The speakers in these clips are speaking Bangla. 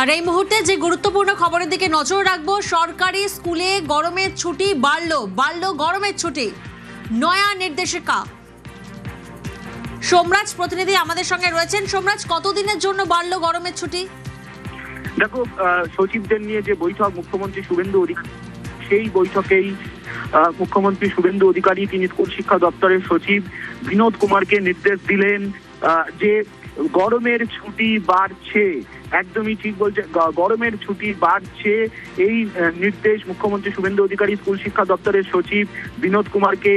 আর এই মুহূর্তে যে গুরুত্বপূর্ণ খবরের দিকে নজর রাখবো, সরকারি স্কুলে গরমের ছুটি বাড়লো গরমের ছুটি। নয়া নির্দেশিকা। সোমরাজ প্রতিনিধি আমাদের সঙ্গে রয়েছেন। সোমরাজ, কতদিনের জন্য বাড়লো গরমের ছুটি? দেখো, সচিবদের নিয়ে যে বৈঠক মুখ্যমন্ত্রী শুভেন্দু অধিকারী, সেই বৈঠকেই মুখ্যমন্ত্রী শুভেন্দু অধিকারী তিনি স্কুল শিক্ষা দপ্তরের সচিব বিনোদ কুমারকে নির্দেশ দিলেন যে গরমের ছুটি বাড়ছে। একদমই ঠিক বলছে, গরমের ছুটি বাড়ছে। এই নির্দেশ মুখ্যমন্ত্রী শুভেন্দু অধিকারী স্কুল শিক্ষা দপ্তরের সচিব বিনোদ কুমারকে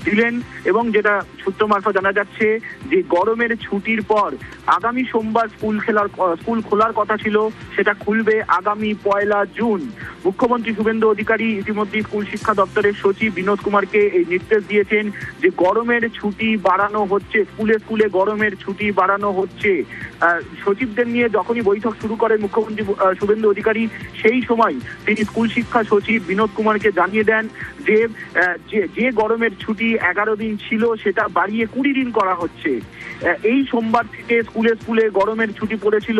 দিলেন। এবং যেটা সূত্র মারফত জানা যাচ্ছে যে গরমের ছুটির পর আগামী সোমবার স্কুল খোলার কথা ছিল, সেটা খুলবে আগামী 1 জুন। মুখ্যমন্ত্রী শুভেন্দু অধিকারী ইতিমধ্যে স্কুল শিক্ষা দপ্তরের সচিব বিনোদ কুমারকে এই নির্দেশ দিয়েছেন যে গরমের ছুটি বাড়ানো হচ্ছে, স্কুলে গরমের ছুটি বাড়ানো হচ্ছে। সচিবদের নিয়ে যখনই বৈঠক শুরু করেন মুখ্যমন্ত্রী শুভেন্দু অধিকারী, সেই সময় তিনি স্কুল শিক্ষা সচিব বিনোদ কুমারকে জানিয়ে দেন যে গরমের ছুটি 11 দিন ছিল সেটা বাড়িয়ে 20 দিন করা হচ্ছে। এই সোমবার থেকে স্কুলে গরমের ছুটি পড়েছিল,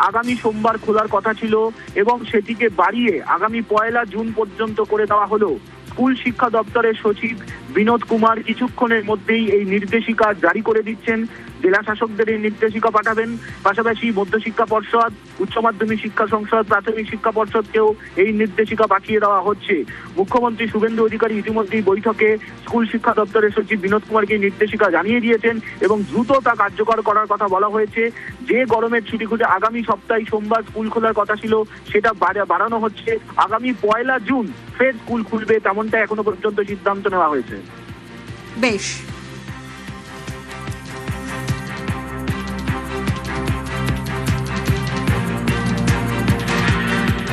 আগামী সোমবার খোলার কথা ছিল এবং সেটিকে বাড়িয়ে আগামী 1 জুন পর্যন্ত করে দেওয়া হলো। স্কুল শিক্ষা দপ্তরের সচিব বিনোদ কুমার কিছুক্ষণের মধ্যেই এই নির্দেশিকা জারি করে দিচ্ছেন। জেলা শাসকদের এই নির্দেশিকা পাঠাবেন, পাশাপাশি মধ্যশিক্ষা পর্ষদ, উচ্চ মাধ্যমিক শিক্ষা সংসদ, প্রাথমিক শিক্ষা পর্ষদকেও এই নির্দেশিকা পাঠিয়ে দেওয়া হচ্ছে। মুখ্যমন্ত্রী শুভেন্দু অধিকারী ইতিমধ্যেই বৈঠকে স্কুল শিক্ষা দপ্তরের সচিব বিনোদ কুমারকে নির্দেশিকা জানিয়ে দিয়েছেন এবং দ্রুত তা কার্যকর করার কথা বলা হয়েছে। যে গরমের ছুটি খুঁজে আগামী সপ্তাহে সোমবার স্কুল খোলার কথা ছিল, সেটা বাড়ানো হচ্ছে। আগামী 1 জুন ফের স্কুল খুলবে, তেমনটা এখনো পর্যন্ত সিদ্ধান্ত নেওয়া হয়েছে। বেশ।